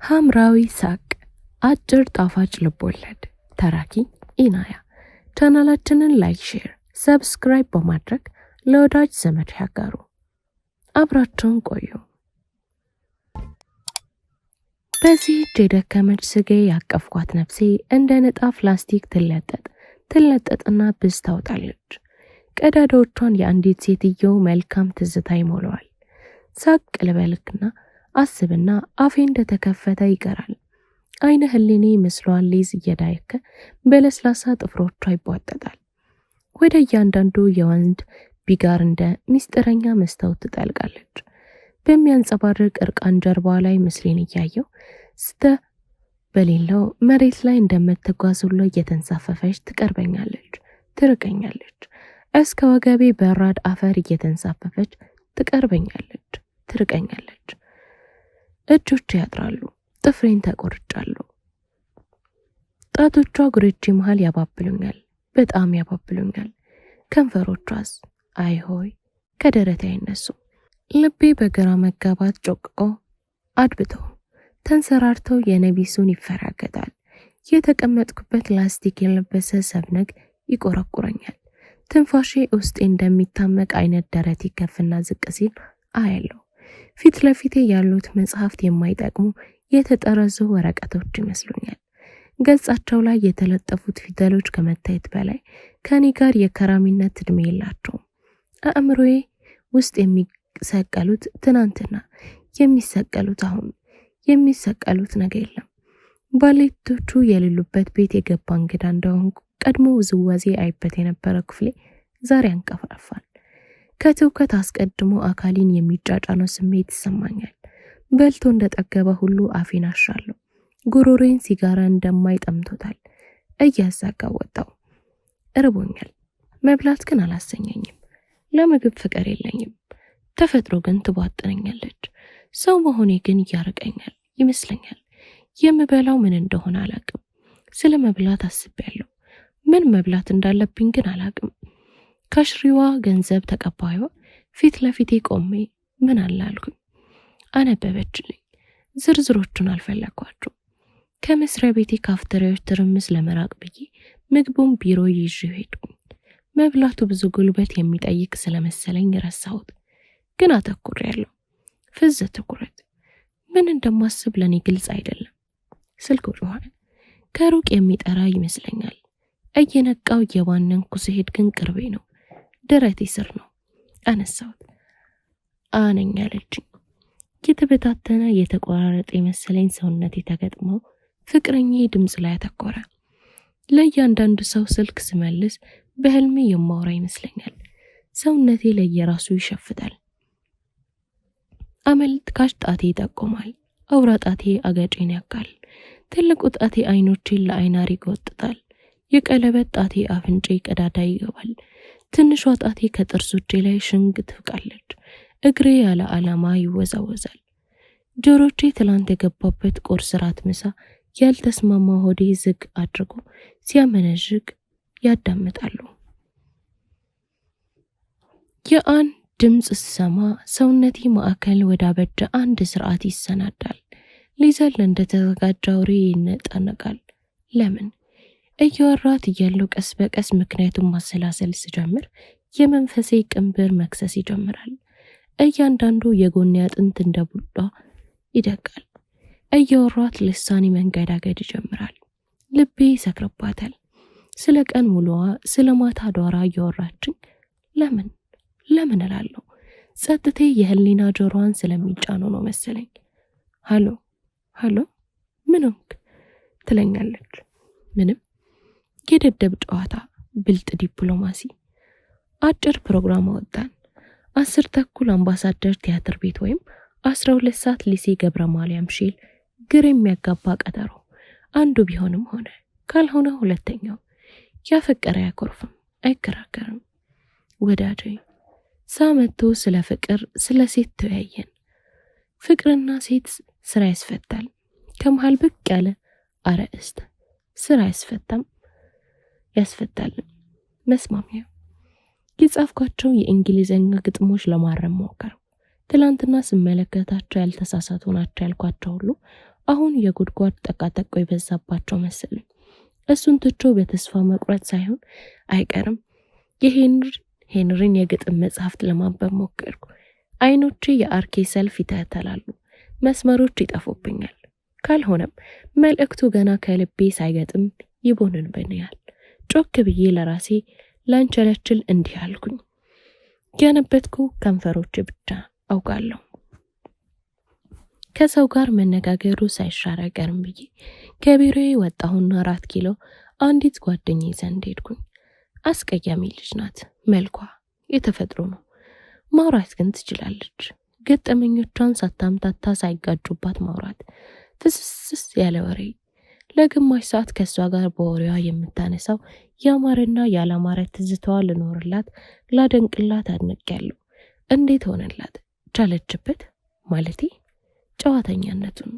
ሐምራዊ ሳቅ አጭር ጣፋጭ ልቦለድ ተራኪ ኢናያ። ቻናላችንን ላይክ፣ ሼር፣ ሰብስክራይብ በማድረግ ለወዳጅ ዘመድ ያጋሩ። አብራችሁን ቆዩ። በዚህ የደከመች ስጌ ያቀፍኳት ነፍሴ እንደ ንጣፍ ፕላስቲክ ትለጠጥና ብዝ ታወጣለች። ቀዳዳዎቿን የአንዲት ሴትዮ መልካም ትዝታ ይሞላዋል። ሳቅ ልበልክና አስብና አፌ እንደተከፈተ ይቀራል። አይነ ህሊኔ ምስሏን ሊዝ እየዳየከ በለስላሳ ጥፍሮቿ ይቧጠጣል። ወደ እያንዳንዱ የወንድ ቢጋር እንደ ሚስጥረኛ መስታወት ትጠልቃለች። በሚያንጸባርቅ እርቃን ጀርባ ላይ ምስሌን እያየው በሌለው መሬት ላይ እንደምትጓዝ ሁሉ እየተንሳፈፈች ትቀርበኛለች፣ ትርቀኛለች። እስከ ወገቤ በራድ አፈር እየተንሳፈፈች ትቀርበኛለች፣ ትርቀኛለች። እጆቹ ያጥራሉ፣ ጥፍሬን ተቆርጫለሁ። ጣቶቿ ጉርጄ መሃል ያባብሉኛል፣ በጣም ያባብሉኛል። ከንፈሮቿስ አይሆይ ከደረቴ አይነሱ። ልቤ በግራ መጋባት ጮቅቆ አድብተው ተንሰራርተው የነቢሱን ይፈራገጣል። የተቀመጥኩበት ላስቲክ የለበሰ ሰብነግ ይቆረቁረኛል። ትንፋሼ ውስጤ እንደሚታመቅ አይነት ደረቴ ከፍና ዝቅ ሲል አያለሁ። ፊት ለፊቴ ያሉት መጽሐፍት የማይጠቅሙ የተጠረዙ ወረቀቶች ይመስሉኛል። ገጻቸው ላይ የተለጠፉት ፊደሎች ከመታየት በላይ ከኔ ጋር የከራሚነት እድሜ የላቸውም። አእምሮዬ ውስጥ የሚሰቀሉት ትናንትና፣ የሚሰቀሉት አሁን፣ የሚሰቀሉት ነገ የለም። ባሌቶቹ የሌሉበት ቤት የገባ እንግዳ እንደሆንኩ ቀድሞ ውዝዋዜ አይበት የነበረ ክፍሌ ዛሬ አንቀፋፋል። ከትውከት አስቀድሞ አካሊን የሚጫጫነው ስሜት ይሰማኛል። በልቶ እንደጠገበ ሁሉ አፌን አሻለሁ። ጉሮሬን ሲጋራ እንደማይጠምቶታል። እያዛጋ ወጣው። እርቦኛል። መብላት ግን አላሰኘኝም። ለምግብ ፍቅር የለኝም። ተፈጥሮ ግን ትቧጥነኛለች። ሰው መሆኔ ግን ያርቀኛል ይመስለኛል። የምበላው ምን እንደሆነ አላቅም። ስለ መብላት አስቤያለሁ። ምን መብላት እንዳለብኝ ግን አላቅም። ከሽሪዋ ገንዘብ ተቀባይዋ ፊት ለፊቴ ቆሜ ምን አላልኩኝ። አነበበችልኝ። ዝርዝሮቹን አልፈለኳቸው። ከመስሪያ ቤቴ ካፍተሪያዎች ትርምስ ለመራቅ ብዬ ምግቡን ቢሮ ይዤው ሄድኩኝ። መብላቱ ብዙ ጉልበት የሚጠይቅ ስለመሰለኝ ረሳሁት። ግን አተኩሬያለሁ። ፍዝ ትኩረት። ምን እንደማስብ ለኔ ግልጽ አይደለም። ስልክ ጮኸ። ከሩቅ የሚጠራ ይመስለኛል። እየነቃው እየባነንኩ ስሄድ ግን ቅርቤ ነው። ደረቴ ስር ነው። አነሳሁት። አነኝ አለችኝ። የተበታተነ የተቆራረጠ የመሰለኝ ሰውነቴ ተገጥመው ፍቅረኛዬ ድምፅ ላይ አተኮረ። ለእያንዳንዱ ሰው ስልክ ስመልስ በህልሜ የማወራ ይመስለኛል። ሰውነቴ ለየራሱ ይሸፍታል። አመልካች ጣቴ ይጠቆማል። አውራ ጣቴ አገጬን ያካል። ትልቁ ጣቴ አይኖቼን ለአይናር ይጎጥጣል። የቀለበት ጣቴ አፍንጬ ቀዳዳ ይገባል። ትንሿ ጣቴ ከጥርሶቼ ላይ ሽንግ ትፍቃለች። እግሬ ያለ ዓላማ ይወዛወዛል። ጆሮቼ ትላንት የገባበት ቁርስ ራት ምሳ ያልተስማማ ሆዴ ዝግ አድርጎ ሲያመነዥግ ያዳምጣሉ። የአንድ ድምፅ ስሰማ ሰውነቴ ማዕከል ወዳበጀ አንድ ስርዓት ይሰናዳል። ሊዘል እንደተዘጋጀ አውሬ ይነጠነቃል። ለምን? እያወራት እያለው ቀስ በቀስ ምክንያቱም ማሰላሰል ስጀምር የመንፈሴ ቅንብር መክሰስ ይጀምራል። እያንዳንዱ የጎኔ አጥንት እንደ ቡዳ ይደቃል። እያወራት ልሳኔ መንገዳገድ ይጀምራል። ልቤ ይሰክርባታል። ስለ ቀን ሙሉዋ፣ ስለ ማታ ዷራ እያወራችኝ ለምን እላለሁ። ጸጥቴ የህሊና ጆሮዋን ስለሚጫነው ነው መሰለኝ። ሃሎ ምን ሆንክ ትለኛለች። ምንም። የደደብ ጨዋታ፣ ብልጥ ዲፕሎማሲ። አጭር ፕሮግራም አወጣን። 10:30 አምባሳደር ቲያትር ቤት ወይም 12 ሰዓት ሊሴ ገብረ ማርያም ሼል። ግር የሚያጋባ ቀጠሮ። አንዱ ቢሆንም ሆነ፣ ካልሆነ ሁለተኛው። ያፈቀረ አያኮርፍም፣ አይከራከርም። ወዳጄ ሳመቶ ስለ ፍቅር፣ ስለ ሴት ተወያየን። ፍቅርና ሴት ስራ ያስፈታል። ከመሃል ብቅ ያለ አርዕስት ስራ ያስፈታል። መስማሚያ። የጻፍኳቸው የእንግሊዘኛ ግጥሞች ለማረም ሞከርኩ። ትላንትና ስመለከታቸው ያልተሳሳቱ ናቸው ያልኳቸው ሁሉ አሁን የጉድጓድ ጠቃጠቆ የበዛባቸው መሰለኝ። እሱን ትቶ በተስፋ መቁረጥ ሳይሆን አይቀርም የሄንሪን የግጥም መጽሐፍት ለማንበብ ሞከርኩ። አይኖቼ የአርኬ ሰልፍ ይተተላሉ፣ መስመሮች ይጠፉብኛል። ካልሆነም መልእክቱ ገና ከልቤ ሳይገጥም ይቦንንብኛል። ጮክ ብዬ ለራሴ ላንቸለችል እንዲህ አልኩኝ። ያነበትኩ ከንፈሮች ብቻ አውቃለሁ። ከሰው ጋር መነጋገሩ ሳይሻር አይቀርም ብዬ ከቢሮዬ ወጣሁና 4 ኪሎ አንዲት ጓደኛዬ ዘንድ ሄድኩኝ። አስቀያሚ ልጅ ናት። መልኳ የተፈጥሮ ነው። ማውራት ግን ትችላለች። ገጠመኞቿን ሳታምታታ ሳይጋጩባት ማውራት፣ ፍስስ ያለ ወሬ። ለግማሽ ሰዓት ከሷ ጋር በወሬዋ የምታነሳው ያማረና ያላማረ ትዝታዋ ልኖርላት ላደንቅላት አድንቄያለሁ። እንዴት ሆነላት? ቻለችበት ማለቴ ጨዋተኛነቱን።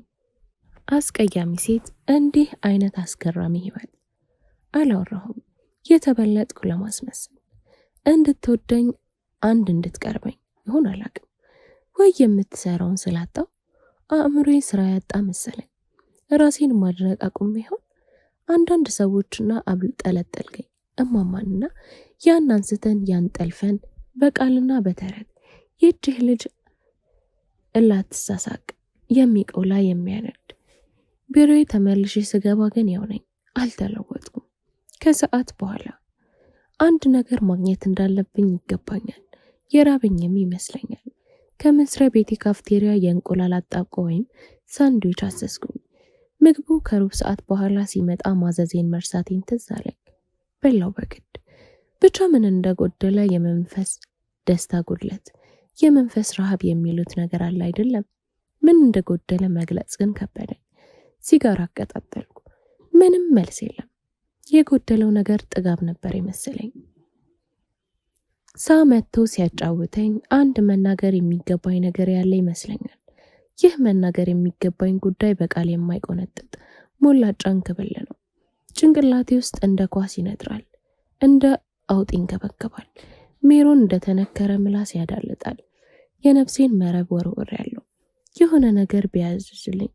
አስቀያሚ ሴት፣ እንዲህ አይነት አስገራሚ ህይወት። አላወራሁም። የተበለጥኩ ለማስመሰል እንድትወደኝ አንድ እንድትቀርበኝ ይሆን አላቅም። ወይ የምትሰራውን ስላጣው አእምሮዬ ስራ ያጣ መሰለኝ። ራሴን ማድረግ አቁሜ ይሆን? አንዳንድ ሰዎችና አብጠለጠልከኝ እማማንና ያን አንስተን ያንጠልፈን በቃልና በተረት ይህች ልጅ እላትሳሳቅ የሚቆላ የሚያነድ። ቢሮዬ ተመልሼ ስገባ ግን ያው ነኝ፣ አልተለወጥኩም። ከሰዓት በኋላ አንድ ነገር ማግኘት እንዳለብኝ ይገባኛል። የራበኝም ይመስለኛል። ከመስሪያ ቤቴ ካፍቴሪያ የእንቁላል አጣብቆ ወይም ሳንድዊች አዘዝኩኝ። ምግቡ ከሩብ ሰዓት በኋላ ሲመጣ ማዘዜን መርሳቴን ትዝ አለኝ። በላው በግድ። ብቻ ምን እንደጎደለ የመንፈስ ደስታ ጉድለት፣ የመንፈስ ረሃብ የሚሉት ነገር አለ አይደለም? ምን እንደጎደለ መግለጽ ግን ከበደኝ። ሲጋራ አቀጣጠልኩ። ምንም መልስ የለም። የጎደለው ነገር ጥጋብ ነበር የመሰለኝ። መጥቶ ሲያጫውተኝ አንድ መናገር የሚገባኝ ነገር ያለ ይመስለኛል። ይህ መናገር የሚገባኝ ጉዳይ በቃል የማይቆነጥጥ ሞላጫ እንክብል ነው። ጭንቅላቴ ውስጥ እንደ ኳስ ይነጥራል፣ እንደ አውጥ ይንከበከባል። ሜሮን እንደተነከረ ምላስ ያዳልጣል። የነፍሴን መረብ ወርወር ያለው የሆነ ነገር ቢያዝዝልኝ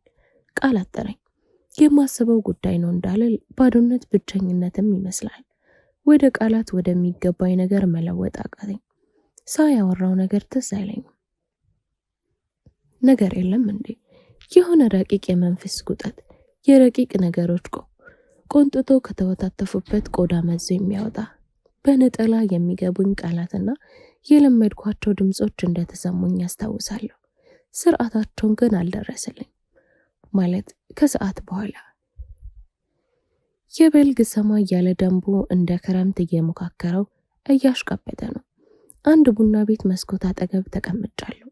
ቃል አጠረኝ። የማስበው ጉዳይ ነው እንዳልል ባዶነት ብቸኝነትም ይመስላል። ወደ ቃላት ወደሚገባኝ ነገር መለወጥ አቃተኝ። ያወራው ነገር ትዝ አይለኝም። ነገር የለም እንዴ? የሆነ ረቂቅ የመንፈስ ጉጠት፣ የረቂቅ ነገሮች ቆንጥቶ ከተወታተፉበት ቆዳ መዞ የሚያወጣ በነጠላ የሚገቡኝ ቃላትና የለመድኳቸው ድምጾች እንደተሰሙኝ ያስታውሳለሁ። ስርዓታቸውን ግን አልደረሰልኝ። ማለት ከሰዓት በኋላ የበልግ ሰማይ ያለ ደንቡ እንደ ክረምት እየሞካከረው እያሽቃበጠ ነው። አንድ ቡና ቤት መስኮት አጠገብ ተቀምጫለሁ።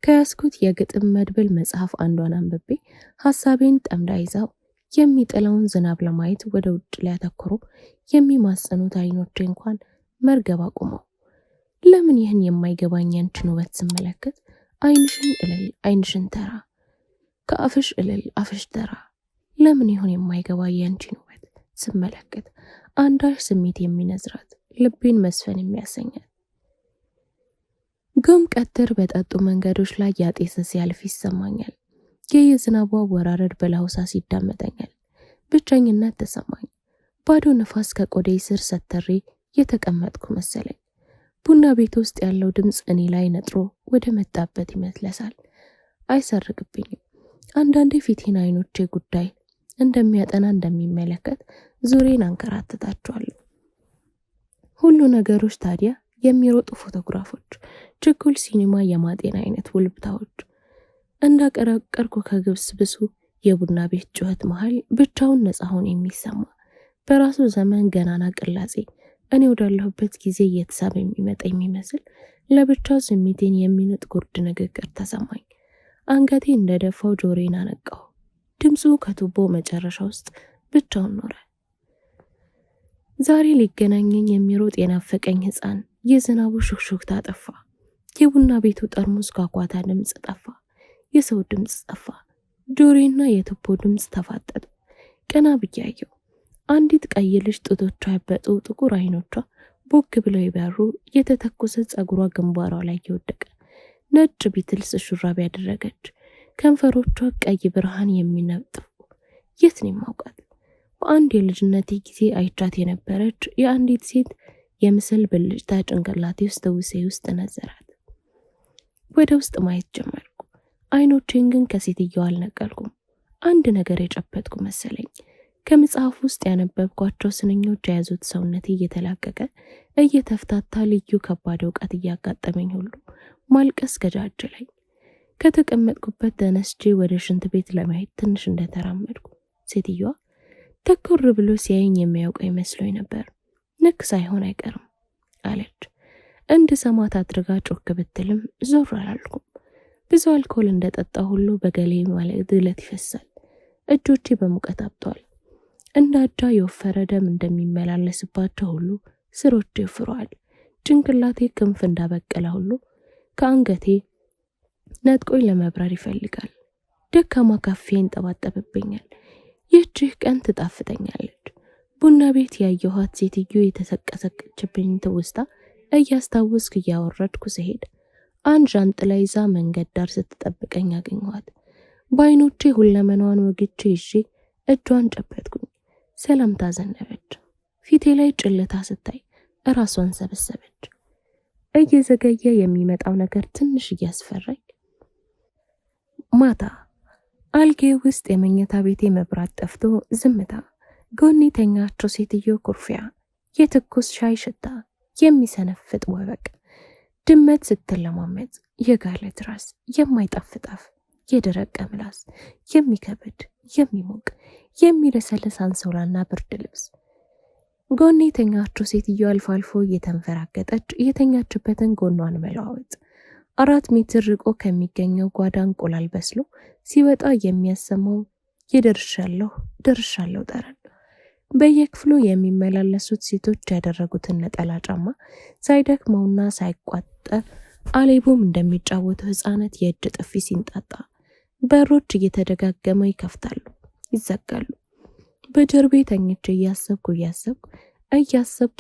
ከያዝኩት የግጥም መድብል መጽሐፍ አንዷን አንብቤ ሐሳቤን ጠምዳ ይዛው የሚጥለውን ዝናብ ለማየት ወደ ውጭ ሊያተኩሩ የሚማጸኑት አይኖቼ እንኳን መርገብ አቁመው፣ ለምን ይህን የማይገባኝ ያንቺን ውበት ስመለከት አይንሽን እልል አይንሽን ተራ፣ ከአፍሽ እልል አፍሽ ተራ፣ ለምን ይሆን የማይገባ ያንቺን ውበት ስመለከት አንዳች ስሜት የሚነዝራት ልቤን መስፈን የሚያሰኛት። ግም ቀትር በጠጡ መንገዶች ላይ ያጤሰ ሲያልፍ ይሰማኛል። የዝናቧ ወራረድ በላውሳስ ይዳመጠኛል። ብቸኝነት ተሰማኝ። ባዶ ነፋስ ከቆዳዬ ስር ሰተሬ የተቀመጥኩ መሰለኝ። ቡና ቤት ውስጥ ያለው ድምፅ እኔ ላይ ነጥሮ ወደ መጣበት ይመለሳል። አይሰርቅብኝም። አንዳንዴ ፊቴን አይኖቼ ጉዳይ እንደሚያጠና እንደሚመለከት ዙሬን አንከራተታቸዋለሁ። ሁሉ ነገሮች ታዲያ የሚሮጡ ፎቶግራፎች፣ ችኩል ሲኒማ የማጤን አይነት ውልብታዎች። እንዳቀረቀርኩ ከግብስብሱ የቡና ቤት ጩኸት መሃል ብቻውን ነፃ ሆኖ የሚሰማ በራሱ ዘመን ገናና ቅላጼ እኔ ወዳለሁበት ጊዜ እየተሳበ የሚመጣ የሚመስል ለብቻው ስሜቴን የሚነጥ ጉርድ ንግግር ተሰማኝ። አንገቴ እንደደፋው ጆሮዬን አነቃው። ድምፁ ከቱቦ መጨረሻ ውስጥ ብቻውን ኖረ። ዛሬ ሊገናኘኝ የሚሮጥ የናፈቀኝ ሕፃን የዝናቡ ሹክሹክታ ጠፋ። የቡና ቤቱ ጠርሙስ ኳኳታ ድምፅ ጠፋ። የሰው ድምፅ ጠፋ። ጆሮዬና የቱቦ ድምፅ ተፋጠጡ። ቀና ብዬ አየሁ። አንዲት ቀይ ልጅ ጡቶቿ ያበጡ ጥቁር አይኖቿ ቦግ ብለው ይበሩ፣ የተተኮሰ ጸጉሯ ግንባሯ ላይ የወደቀ ነጭ ቢትልስ ሹራብ ያደረገች ከንፈሮቿ ቀይ ብርሃን የሚነጥፉ። የት ነው የማውቃት? በአንድ የልጅነቴ ጊዜ አይቻት የነበረች የአንዲት ሴት የምስል ብልጭታ ጭንቅላቴ ውስጥ ውስጥ ነዘራት። ወደ ውስጥ ማየት ጀመርኩ። አይኖቼን ግን ከሴትየዋ አልነቀልኩም። አንድ ነገር የጨበጥኩ መሰለኝ። ከመጽሐፍ ውስጥ ያነበብኳቸው ስንኞች የያዙት ሰውነቴ እየተላቀቀ እየተፍታታ ልዩ ከባድ እውቀት እያጋጠመኝ ሁሉ ማልቀስ ገጃጀለኝ። ከተቀመጥኩበት ተነስቼ ወደ ሽንት ቤት ለመሄድ ትንሽ እንደተራመድኩ ሴትየዋ ተኩር ብሎ ሲያየኝ የሚያውቀኝ መስሎኝ ነበር። ንክ ሳይሆን አይቀርም አለች። እንድሰማት አድርጋ ጮክ ብትልም ዞር አላልኩም። ብዙ አልኮል እንደጠጣ ሁሉ በገሌ ማለት ግለት ይፈሳል። እጆቼ በሙቀት አብጧል። እንደ አጃ የወፈረ ደም እንደሚመላለስባቸው ሁሉ ስሮቼ ይፍሯል። ጭንቅላቴ ክንፍ እንዳበቀለ ሁሉ ከአንገቴ ነጥቆኝ ለመብረር ይፈልጋል። ደካማ ካፌ ይንጠባጠብብኛል። ይህች ቀን ትጣፍጠኛለች። ቡና ቤት ያየኋት ሴትዮ የተሰቀሰቀችብኝ ትውስታ እያስታወስኩ እያወረድኩ ስሄድ አንድ ዣንጥላ ይዛ መንገድ ዳር ስትጠብቀኝ አገኘኋት። በአይኖቼ ሁለመናዋን ወግቼ ይዤ እጇን ጨበጥኩኝ። ሰላምታ ዘነበች። ፊቴ ላይ ጭልታ ስታይ እራሷን ሰበሰበች። እየዘገየ የሚመጣው ነገር ትንሽ እያስፈራኝ ማታ አልጌ ውስጥ የመኝታ ቤቴ መብራት ጠፍቶ ዝምታ፣ ጎኔ ተኛቸው ሴትዮ ኩርፊያ፣ የትኩስ ሻይ ሽታ፣ የሚሰነፍጥ ወበቅ፣ ድመት ስትለማመጥ፣ የጋለ ትራስ፣ የማይጣፍጥ አፍ፣ የደረቀ ምላስ፣ የሚከብድ የሚሞቅ የሚለሰልስ አንሶላና ብርድ ልብስ። ጎኔ ተኛቸው ሴትዮ አልፎ አልፎ እየተንፈራገጠች የተኛችበትን ጎኗን መለዋወጥ፣ 4 ሜትር ርቆ ከሚገኘው ጓዳ እንቁላል በስሎ ሲወጣ የሚያሰማው የደርሻለሁ ጠረን፣ በየክፍሉ የሚመላለሱት ሴቶች ያደረጉትን ነጠላ ጫማ ሳይደክመውና ሳይቋጠር አሌቦም እንደሚጫወቱ ህፃናት የእጅ ጥፊ ሲንጣጣ፣ በሮች እየተደጋገመ ይከፍታሉ፣ ይዘጋሉ። በጀርቤ ተኝቼ እያሰብኩ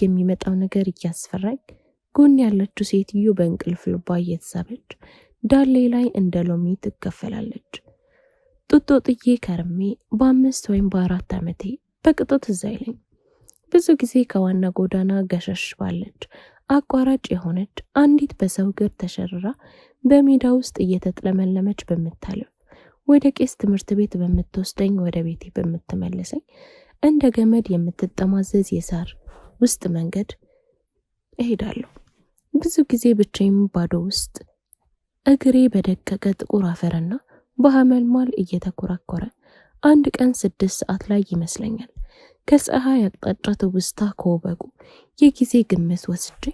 የሚመጣው ነገር እያስፈራኝ ጎን ያለችው ሴትዮ በእንቅልፍ ልቧ እየተሳበች ዳሌ ላይ እንደ ሎሚ ትከፈላለች። ጡጦ ጥዬ ከርሜ በ5 ወይም በ4 ዓመቴ በቅጦት እዛ ይለኝ። ብዙ ጊዜ ከዋና ጎዳና ገሸሽ ባለች አቋራጭ የሆነች አንዲት በሰው እግር ተሸርራ በሜዳ ውስጥ እየተጥለመለመች በምታልፍ ወደ ቄስ ትምህርት ቤት በምትወስደኝ ወደ ቤቴ በምትመለሰኝ እንደ ገመድ የምትጠማዘዝ የሳር ውስጥ መንገድ እሄዳለሁ። ብዙ ጊዜ ብቻዬን ባዶ ውስጥ እግሬ በደቀቀ ጥቁር አፈርና በሐመልማል እየተኮራኮረ አንድ ቀን 6 ሰዓት ላይ ይመስለኛል ከፀሐይ አቅጣጫ ትውስታ ከወበቁ የጊዜ ግምት ወስጄ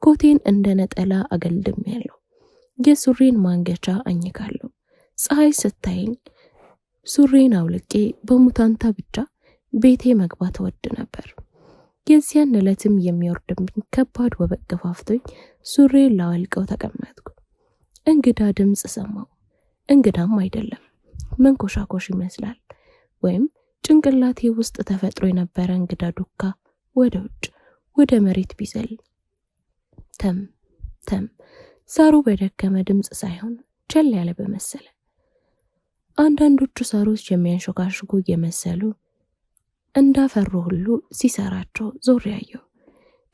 ኮቴን እንደ ነጠላ አገልድሜያለሁ። የሱሬን ማንገቻ አኝካለሁ። ፀሐይ ስታይኝ ሱሬን አውልቄ በሙታንታ ብቻ ቤቴ መግባት ወድ ነበር። የዚያን ዕለትም የሚወርድብኝ ከባድ ወበቅ ገፋፍቶኝ ሱሬን ላወልቀው ተቀመጥኩ። እንግዳ ድምፅ ሰማሁ። እንግዳም አይደለም፣ መንኮሻኮሽ ይመስላል። ወይም ጭንቅላቴ ውስጥ ተፈጥሮ የነበረ እንግዳ ዱካ ወደ ውጭ ወደ መሬት ቢዘል ተም ተም ሳሩ በደከመ ድምፅ ሳይሆን ቸል ያለ በመሰለ። አንዳንዶቹ ሳሮች የሚያንሾካሽጉ እየመሰሉ እንዳፈሩ ሁሉ ሲሰራቸው ዞር ያየው።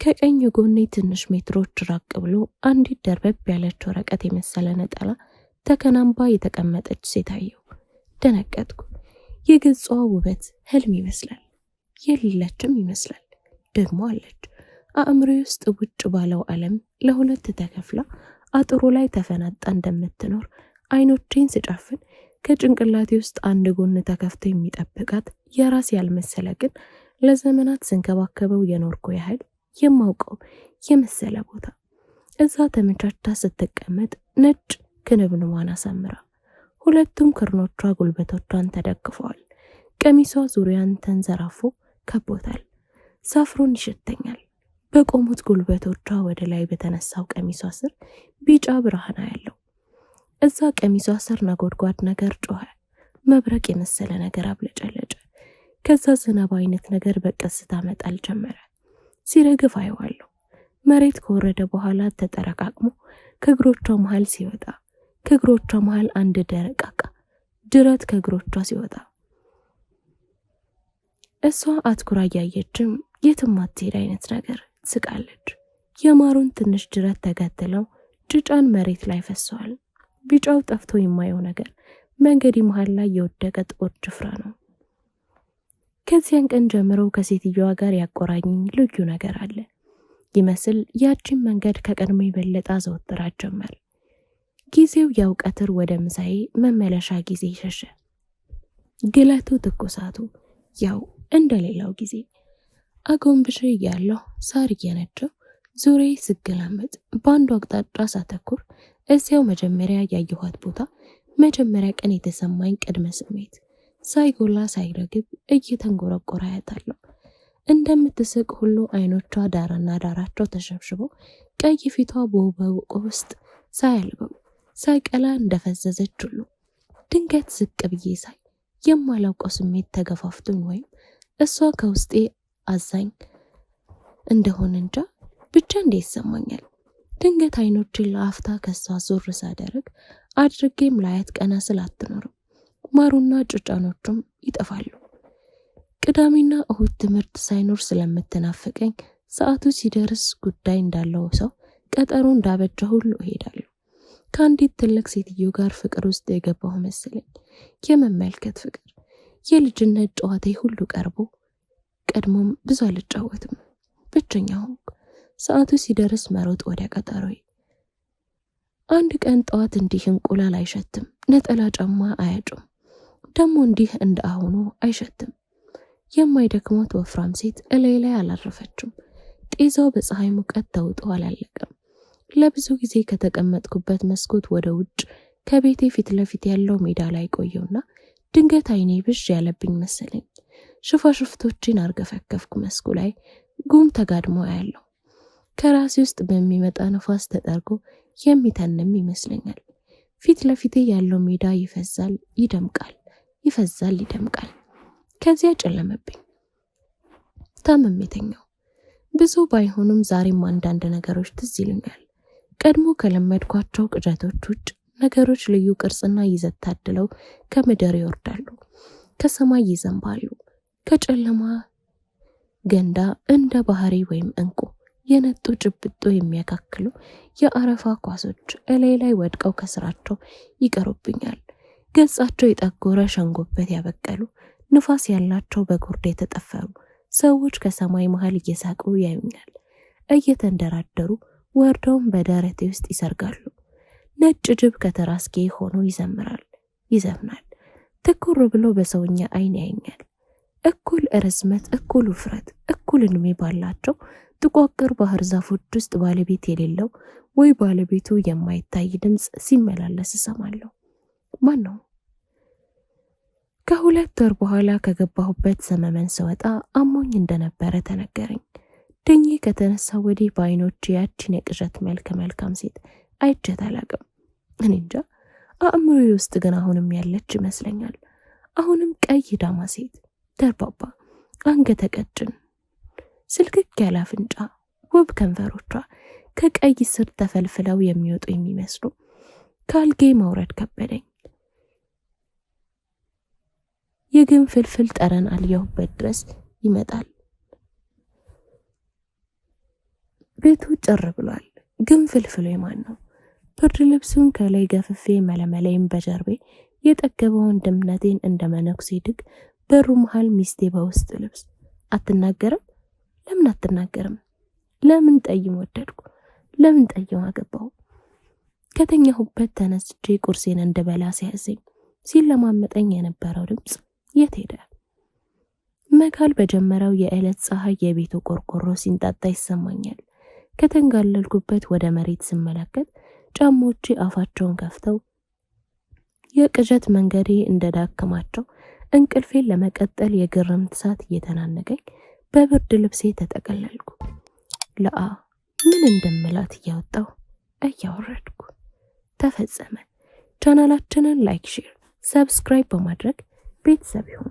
ከቀኝ ጎኔ ትንሽ ሜትሮች ራቅ ብሎ አንዲት ደርበብ ያለች ወረቀት የመሰለ ነጠላ ተከናንባ የተቀመጠች ሴት አየው። ደነገጥኩ። የገጿ ውበት ህልም ይመስላል፣ የሌለችም ይመስላል። ደግሞ አለች። አእምሮዬ ውስጥ ውጭ ባለው ዓለም ለሁለት ተከፍላ አጥሩ ላይ ተፈናጣ እንደምትኖር አይኖቼን ስጨፍን ከጭንቅላቴ ውስጥ አንድ ጎን ተከፍቶ የሚጠብቃት የራስ ያልመሰለ ግን ለዘመናት ስንከባከበው የኖርኩ ያህል የማውቀው የመሰለ ቦታ እዛ ተመቻችታ ስትቀመጥ ነጭ ክንብንዋን አሳምራ ሁለቱም ክርኖቿ ጉልበቶቿን ተደግፈዋል። ቀሚሷ ዙሪያን ተንዘራፎ ከቦታል። ሳፍሮን ይሸተኛል። በቆሙት ጉልበቶቿ ወደ ላይ በተነሳው ቀሚሷ ስር ቢጫ ብርሃን ያለው እዛ ቀሚሷ ስር ነጎድጓድ ነገር ጮኸ። መብረቅ የመሰለ ነገር አብለጨለጨ። ከዛ ዝናብ አይነት ነገር በቀስታ መጣል ጀመረ። ሲረግፍ አየዋለሁ። መሬት ከወረደ በኋላ ተጠረቃቅሞ ከእግሮቿ መሃል ሲወጣ ከእግሮቿ መሃል አንድ ደረቅ ድረት ከእግሮቿ ሲወጣ እሷ አትኩራ እያየችም የትም አትሄድ አይነት ነገር ትስቃለች። የማሩን ትንሽ ድረት ተከትለው ጭጫን መሬት ላይ ፈሰዋል። ቢጫው ጠፍቶ የማየው ነገር መንገድ መሃል ላይ የወደቀ ጥቁር ጭፍራ ነው። ከዚያን ቀን ጀምሮ ከሴትዮዋ ጋር ያቆራኘኝ ልዩ ነገር አለ ይመስል ያቺን መንገድ ከቀድሞ የበለጠ አዘወትራት ጀመር። ጊዜው ያው ቀትር ወደ ምሳዬ መመለሻ ጊዜ ሸሸ። ግለቱ ትኩሳቱ ያው እንደሌላው ጊዜ አጎንብሼ እያለሁ ሳር እየነጨው ዙሪያዬ ስገላመጥ በአንዱ አቅጣጫ ሳተኩር እዚያው መጀመሪያ ያየኋት ቦታ መጀመሪያ ቀን የተሰማኝ ቅድመ ስሜት ሳይጎላ ሳይረግብ እየተንጎረቆረ አያታለሁ። እንደምትስቅ ሁሉ አይኖቿ ዳራና ዳራቸው ተሸብሽበው ቀይ ፊቷ በውበው ውስጥ ሳያልበው ሳይቀላ እንደፈዘዘች ሁሉ ድንገት ዝቅ ብዬ ሳይ የማላውቀው ስሜት ተገፋፍቶኝ ወይም እሷ ከውስጤ አዛኝ እንደሆነ እንጃ ብቻ እንዴት ይሰማኛል። ድንገት አይኖቼን ለአፍታ ከሷ ዞር ሳደርግ አድርጌም ላያት ቀና ስላትኖርም ማሩና ጭጫኖቹም ይጠፋሉ። ቅዳሜና እሁድ ትምህርት ሳይኖር ስለምትናፍቀኝ ሰዓቱ ሲደርስ ጉዳይ እንዳለው ሰው ቀጠሮ እንዳበጀ ሁሉ እሄዳለሁ። ከአንዲት ትልቅ ሴትዮ ጋር ፍቅር ውስጥ የገባሁ መሰለኝ። የመመልከት ፍቅር የልጅነት ጨዋታዬ ሁሉ ቀርቦ ቀድሞም ብዙ አልጫወትም። ብቸኛ ሆንኩ። ሰዓቱ ሲደርስ መሮጥ ወደ ቀጠሮዬ። አንድ ቀን ጠዋት እንዲህ እንቁላል አይሸትም፣ ነጠላ ጫማ አያጩም፣ ደግሞ እንዲህ እንደ አሁኑ አይሸትም። የማይደክሞት ወፍራም ሴት እላይ ላይ አላረፈችም። ጤዛው በፀሐይ ሙቀት ተውጦ አላለቀም። ለብዙ ጊዜ ከተቀመጥኩበት መስኮት ወደ ውጭ ከቤቴ ፊት ለፊት ያለው ሜዳ ላይ ቆየውና ድንገት አይኔ ብዥ ያለብኝ መሰለኝ። ሽፋሽፍቶችን አርገፈከፍኩ። መስኩ ላይ ጉም ተጋድሞ ያለው ከራሴ ውስጥ በሚመጣ ነፋስ ተጠርጎ የሚተንም ይመስለኛል። ፊት ለፊቴ ያለው ሜዳ ይፈዛል፣ ይደምቃል፣ ይፈዛል፣ ይደምቃል። ከዚያ ጨለመብኝ። ታመሜተኛው ብዙ ባይሆኑም ዛሬም አንዳንድ ነገሮች ትዝ ይሉኛል። ቀድሞ ከለመድኳቸው ቅዠቶች ውጭ ነገሮች ልዩ ቅርጽና ይዘት ታድለው ከምድር ይወርዳሉ፣ ከሰማይ ይዘንባሉ። ከጨለማ ገንዳ እንደ ባህሪ ወይም እንቁ የነጡ ጭብጦ የሚያካክሉ የአረፋ ኳሶች እላይ ላይ ወድቀው ከስራቸው ይቀሩብኛል። ገጻቸው የጠጎረ ሸንጎበት ያበቀሉ ንፋስ ያላቸው በጉርድ የተጠፈሩ ሰዎች ከሰማይ መሃል እየሳቁ ያዩኛል። እየተንደራደሩ ወርደውም በደረቴ ውስጥ ይሰርጋሉ። ነጭ ጅብ ከተራስጌ ሆኖ ይዘምራል፣ ይዘፍናል። ትኩር ብሎ በሰውኛ አይን ያየኛል። እኩል ርዝመት፣ እኩል ውፍረት፣ እኩል እድሜ ባላቸው ጥቋቁር ባህር ዛፎች ውስጥ ባለቤት የሌለው ወይ ባለቤቱ የማይታይ ድምጽ ሲመላለስ እሰማለሁ። ማን ነው? ከ2 ወር በኋላ ከገባሁበት ሰመመን ስወጣ አሞኝ እንደነበረ ተነገረኝ። ድኜ ከተነሳ ወዲህ በአይኖቼ ያችን የቅዠት መልካም ሴት አይቼት አላቅም። እኔ እንጃ አእምሮዬ ውስጥ ግን አሁንም ያለች ይመስለኛል። አሁንም ቀይ ዳማ ሴት፣ ደርባባ፣ አንገተ ቀጭን፣ ስልክክ ያለ አፍንጫ፣ ውብ ከንፈሮቿ ከቀይ ስር ተፈልፍለው የሚወጡ የሚመስሉ። ካልጌ መውረድ ከበደኝ። የግን ፍልፍል ጠረን አልየሁበት ድረስ ይመጣል። ቤቱ ጭር ብሏል። ግን ፍልፍሉ የማን ነው? ብርድ ልብሱን ከላይ ገፍፌ መለመለይም በጀርቤ የጠገበውን ድምነቴን እንደ መነኩሴ ድግ በሩ መሃል ሚስቴ በውስጥ ልብስ አትናገርም? ለምን አትናገርም? ለምን ጠይም ወደድኩ? ለምን ጠይም አገባው? ከተኛሁበት ተነስቼ ቁርሴን እንደበላ ሲያዘኝ ሲለማመጠኝ የነበረው ድምጽ የት ሄደ? መካል በጀመረው የዕለት ፀሐይ የቤቱ ቆርቆሮ ሲንጣጣ ይሰማኛል። ከተንጋለልኩበት ወደ መሬት ስመለከት ጫሞቼ አፋቸውን ከፍተው የቅዠት መንገዴ እንደዳከማቸው እንቅልፌን ለመቀጠል የግርምት እሳት እየተናነቀኝ በብርድ ልብሴ ተጠቀለልኩ። ለአ ምን እንደምላት እያወጣው እያወረድኩ ተፈጸመ። ቻናላችንን ላይክ፣ ሼር፣ ሰብስክራይብ በማድረግ ቤተሰብ ይሁኑ።